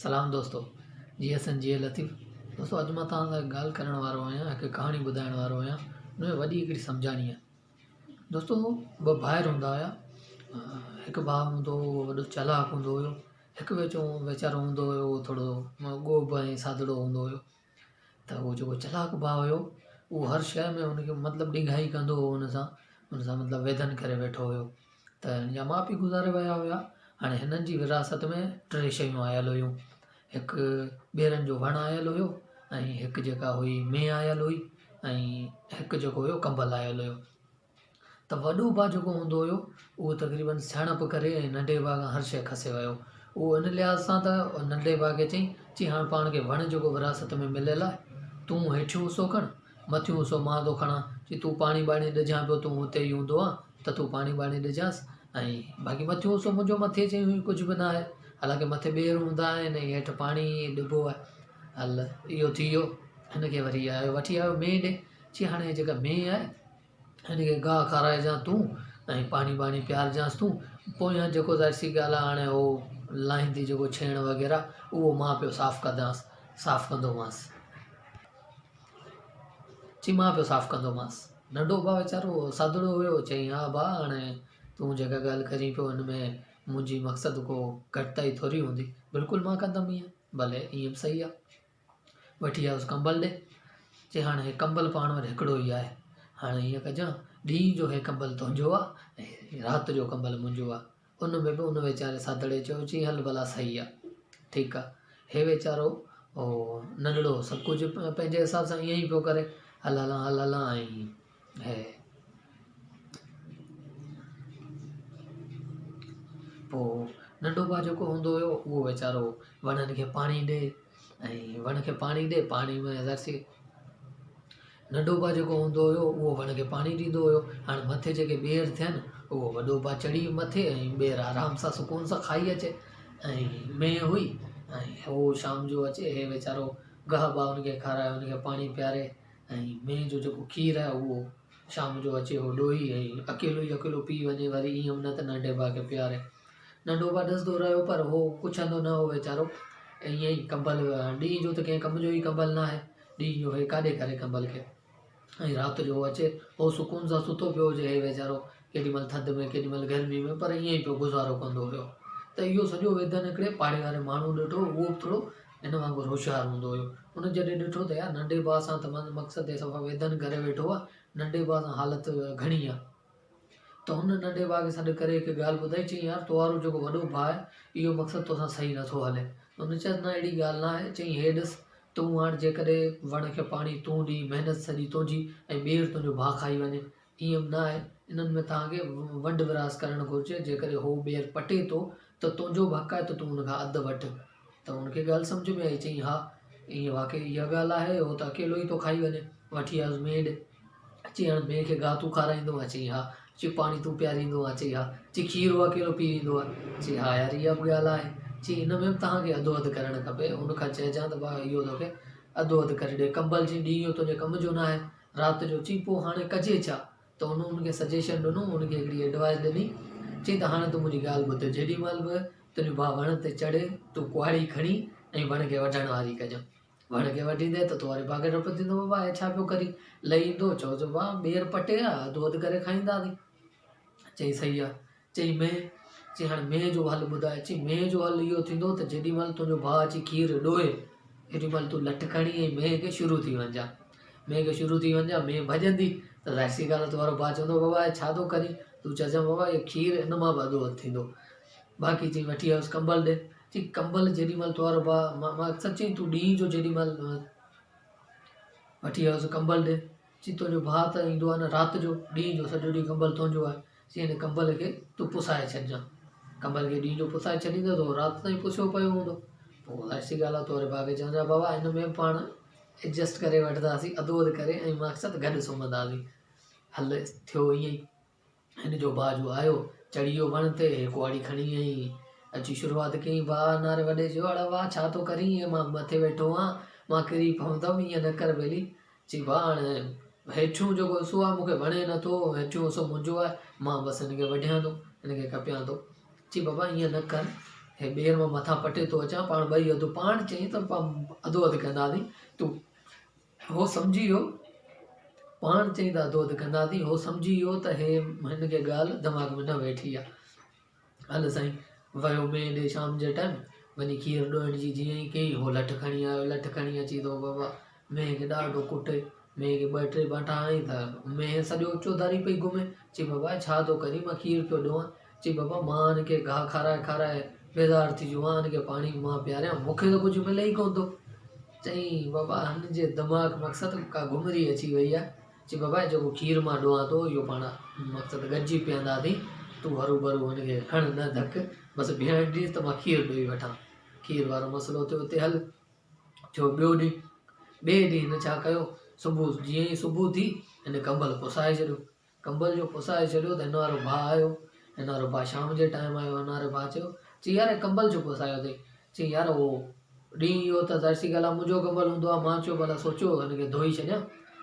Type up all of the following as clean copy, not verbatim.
सलाम दोस्तों, जी हसन जी लतीफ़। दोस्तों अॼु मां तव्हां सां ॻाल्हि करण वारो आहियां, हिकु कहाणी ॿुधाइण वारो आहियां। हुन में वॾी हिकिड़ी सम्झाणी आहे। दोस्तों ॿ भाइर हूंदा हुया। हिकु भाउ हूंदो हुओ, उहो वॾो चालाक हूंदो हुयो। हिकु वीचारो हूंदो हुयो, उहो थोरो ॻोब ऐं सादड़ो हूंदो हुयो। त उहो जेको चालाक भाउ हुयो, उहो हर शइ में हुनखे मतिलबु ॾिघाई कंदो हुओ, हुन सां मतिलबु वेदन करे वेठो हुयो। त हिन जा माउ पीउ गुज़ारे विया हुया। हाणे हिननि जी विरासत में 3 शयूं आयल हुयूं। हिकु ॿेरनि जो वणु आयल हुयो, ऐं हिकु जेका हुई मेंह आयल हुई, ऐं हिकु जेको हुयो कंबल आयल हुयो। त वॾो भाउ जेको हूंदो हुयो, उहो तक़रीबन सियाणप करे ऐं नंढे भाउ खां हर शइ खसे वियो। उहो इन लिहाज़ सां त नंढे भाउ खे चई हाणे पाण खे वणु जेको विरासत में मिलियल आहे, तूं हेठियों हिसो खण, मथियों हिसो मां थो खणां। तूं पाणी ॿाणी ॾिजां पियो, तूं हुते ई हूंदो आहे त तूं पाणी ॿाणी ॾिजांसि, ऐं बाक़ी मथियों हिसो मुंहिंजो। मथे चई हुई कुझु बि न आहे, हालांकि मथे ॿेर हूंदा आहिनि ऐं हेठि पाणी ॾिबो आहे। हल इहो थी वियो। हिनखे वरी वठी आयो मेंह ॾे। चई हाणे जेका मेंह आहे, हिनखे गाह खाराइजां तूं, ऐं पाणी ॿाणी पियारजांसि तूं। पोयां जेको ज़ाहिर सी ॻाल्हि आहे, हाणे उहो लाहींदी जेको छेण वग़ैरह, उहो मां पियो साफ़ु कंदोमांसि। चई मां पियो साफ़ु कंदोमांसि। नंढो भाउ वीचारो सादड़ो हुयो, चई हा भाउ, हाणे तूं जेका ॻाल्हि करी पियो, हिन में मुंहिंजी मक़सदु को घटिताई थोरी हूंदी। बिल्कुलु मां कंदमि ईअं, भले ईअं बि सही आहे। वठी आयुसि कंबल ॾे। चई हाणे हे कंबल पाण वटि हिकिड़ो ई आहे, हाणे ईअं कजां, ॾींहं जो हे कंबल तुंहिंजो आहे ऐं राति जो कंबल मुंहिंजो आहे। उन में बि उन वीचारे सादड़े चयो, चई हल भला सही आहे, ठीकु आहे। हे वीचारो नंढड़ो सभु कुझु पंहिंजे हिसाब सां ईअं ई पियो करे, हल हलां ऐं हे पोइ नंढो भाउ जेको हूंदो हुयो, उहो वीचारो वणनि खे पाणी ॾे, ऐं वण खे पाणी ॾे। पाणी में ज़रसी नंढो भाउ जेको हूंदो हुयो, उहो वण खे पाणी ॾींदो हुयो। हाणे मथे जेके ॿेर थियनि, उहो वॾो भाउ चढ़ी मथे, ऐं ॿेर आराम सां सुकून सां खाई अचे। ऐं मेंह हुई, ऐं उहो शाम जो अचे, हे वीचारो गाह बाह हुनखे खाराए, हुनखे पाणी पियारे, ऐं मेंह जो जेको खीरु आहे उहो शाम जो अचे, उहो ॾोही ऐं अकेलो पी वञे। वरी ईअं न त नंढे भाउ खे पियारे। नंढो भाउ ॾसंदो रहियो, पर उहो पुछंदो न हो वीचारो। ईअं ई कंबल, ॾींहं जो त कंहिं कम जो ई कंबल न आहे, ॾींहं जो हे काॾे करे कंबल खे। ऐं राति जो अचे, उहो सुकून सां सुतो पियो हुजे, हे वीचारो केॾीमहिल थधि में केॾीमहिल गर्मी में, पर ईअं ई पियो गुज़ारो कंदो हुयो। त इहो सॼो वेदन हिकिड़े पाड़े वारे माण्हू ॾिठो, उहो बि थोरो हिन वांगुरु होशियारु हूंदो हुयो। हुन जॾहिं ॾिठो त यार नंढे भाउ सां त मक़सदु सफ़ा वेदन करे वेठो आहे, नंढे भाउ सां हालति घणी आहे। त हुन नंढे भाउ खे सॾु करे हिकु ॻाल्हि ॿुधाई। चई यार तो वारो जेको वॾो भाउ आहे, इहो मक़सदु तोसां सही नथो हले। हुन चयो न, अहिड़ी ॻाल्हि न आहे। चई हे ॾिस, तूं हाणे जेकॾहिं वण खे पाणी तूं ॾी, महिनत सॼी तुंहिंजी, ऐं ॿेर तुंहिंजो भाउ खाई वञे, ईअं बि न आहे। इन्हनि में तव्हांखे वंड विरास करणु घुरिजे। जेकॾहिं उहो ॿेर पटे थो त तुंहिंजो बि हक़ु आहे त तूं हुनखां अधु वठि। त हुनखे ॻाल्हि सम्झ में आई। चई हा, ईअं वाक़ई इहा ॻाल्हि आहे, उहो त अकेलो ई थो खाई वञे। वठी आयुसि मेंह ॾे। चई हाणे मेंह खे गाह तूं खाराईंदो आहे? चई हा। चई पाणी तूं पियारींदो आहे? चई हा। चई खीर उहो अकेलो पी वेंदो आहे? चई हा यार, इहा बि ॻाल्हि आहे। चई हिन में बि तव्हांखे अधो अधु करणु खपे। हुनखां चइजां त भाउ इहो तोखे अधो अधु करे ॾे। कंबल चई ॾींहं जो तुंहिंजे कम जो न आहे, राति जो। चई पोइ हाणे कजे छा? त हुनखे सजेशन ॾिनो, हुनखे हिकिड़ी एडवाइस ॾिनी। चई त हाणे तूं मुंहिंजी ॻाल्हि ॿुध, जेॾीमहिल बि तुंहिंजो भाउ वण ते चढ़े, तूं कुहाड़ी खणी ऐं वण खे वढण वारी कजां। वण खे वढींदे त तूं वरी बाग़ डुप थींदो, बाबा हे छा पियो करी? लही ईंदो, चओ भाउ ॿेर पटे आहे, अधो अधु करे खाईंदासीं। चई सही आहे। चई मेंह? चई हाणे मेंह जो हल ॿुधाए। चई मेंह जो हल इहो थींदो त जेॾीमहिल तुंहिंजो भाउ अची खीरु ॾोहे, एॾीमहिल तूं लठ खणी ऐं मेंह खे शुरू थी वञिजां। मेंह खे शुरू थी वञिजां, मेंह भॼंदी त ज़ाहिर सी ॻाल्हि आहे, तुम्हारो भाउ चवंदो बाबा हे छा थो करी? तूं चइजां बाबा इहो खीरु हिन मां बि अधो अधु थींदो। बाक़ी चई वठी आयुसि कंबल ॾे। चई कंबल जेॾीमहिल तुम्हारो भाउ, मां सची तूं ॾींहं जो जेॾीमहिल वठी आयुसि कंबल ॾे। चई तुंहिंजो भाउ त ईंदो आहे न राति जो, ॾींहं जो सॼो ॾींहुं कंबल तुंहिंजो आहे। चई हिन कंबल खे तूं पुसाए छॾिजांइ। कंबल खे ॾींहं जो पुसाए छॾींदो त राति ताईं पुसियो पियो हूंदो। पोइ ज़ाहिर सी ॻाल्हि आहे, तोरे भाउ खे चवंदा बाबा हिन में पाण एडजस्ट करे वठंदासीं, अधो अधु करे, ऐं मक़सदु गॾु सुम्हंदासीं। हल थियो ईअं ई। हिन जो भाउ जो आयो, चढ़ी वियो वण ते, कुहाड़ी खणी ऐं अची शुरूआति कई। भाउ नारे वॾे चयो, अड़े वाह छा थो करी? ईअं मां मथे वेठो आहियां, मां किरी पवंदमि, ईअं न कर भली। चई भाउ हाणे हेठियों जेको हिसो आहे मूंखे वणे नथो, हेठियों हिसो मुंहिंजो आहे, मां बसि हिनखे वढियां थो, हिनखे खपियां थो। चई बाबा ईअं न कर, हे ॿेर मां मथां पटे थो अचां, पाण ॿई अधु पाण चई त अधो अधु कंदासीं, तूं हो सम्झी वियो, पाण चई त अधो अधु कंदासीं, हो सम्झी वियो त हे हिनखे ॻाल्हि दिमाग़ में न वेठी आहे। हल साईं, वियो मेंहिं ॾे शाम जे टाइम, वञी खीर ॾोइण जी जीअं ई कई, हो लठ खणी आयो, लठ खणी अची थो बाबा मेंहिं खे ॾाढो कुटे, मेंहिं खे ॿ टे बांटा हणी त मेंहिं सॼो चौधारी पई घुमे, चई बाबा छा थो करी, मां खीर पियो ॾोआं, चई बाबा मां हिनखे गाह खाराए खाराए बेज़ार थी वियो आहियां, हिनखे पाणी मां पियारियां, मूंखे त कुझु मिले ई कोन थो। चई बाबा हिनजे दिमाग़ मक़सदु का घुमरी अची वई आहे, चई बाबा जेको खीर मां ॾोआं थो इहो पाण मक़सदु गॾिजी पीअंदासीं, तूं हरू भरू हुनखे खण न धक, बसि भेण ॾिस त मां खीर ॾोई वठां। खीर वारो मसइलो थियो हुते हल। थियो ॿियो ॾींहुं, ॿिए ॾींहुं हिन छा कयो, सुबुह जीअं ई सुबुह थी हिन कंबल पुसाए छॾियो, कंबल जो पुसाए छॾियो त हिन वारो भाउ आयो, हिन वारो भाउ शाम जे टाइम आयो, हिन वारे भाउ चयो, चई यार कंबल छो पुसायो अथई, चई यार उहो ॾींहुं इहो त दर्शी ॻाल्हि आहे मुंहिंजो कंबल हूंदो आहे, मां चयो भला सोचियो हिनखे धोई छॾियां,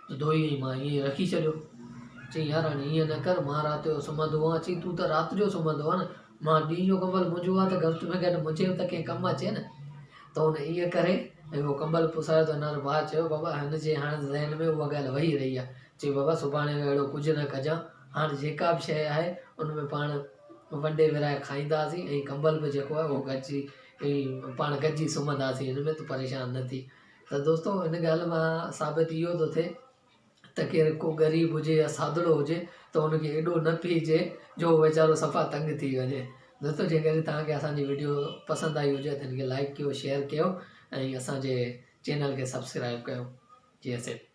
त धोई मां ईअं रखी छॾियो। चई यार हाणे ईअं न कर, मां राति जो सुम्हंदो आहियां, चई तूं त राति जो सुम्हंदो आहे न, मां ॾींहं जो कंबल मुंहिंजो आहे त घटि में घटि मुंहिंजे त कंहिं कमु अचे न, त हुन ईअं करे ऐं उहो कंबल पुसायो त हिन वारो भाउ चयो बाबा हिनजे हाणे ज़हन में उहा ॻाल्हि वेही रही आहे, चई बाबा सुभाणे अहिड़ो कुझु न कजां, हाणे जेका बि शइ आहे उन में पाण वंडे विराए खाईंदासीं, ऐं कंबल बि जेको आहे उहो गॾिजी पाण गॾिजी सुम्हंदासीं, हिन में तूं परेशान न थी। त दोस्तो हिन ॻाल्हि मां साबित इहो थो थिए त केरु को ग़रीब हुजे या सादड़ो हुजे त हुनखे एॾो न पीजे जो वीचारो सफ़ा तंग थी वञे। दोस्तो जेकॾहिं तव्हांखे असांजी वीडियो पसंदि आई हुजे त हिनखे लाइक कयो, शेयर कयो ऐं असांजे चैनल खे सब्सक्राइब कयो। जी असे।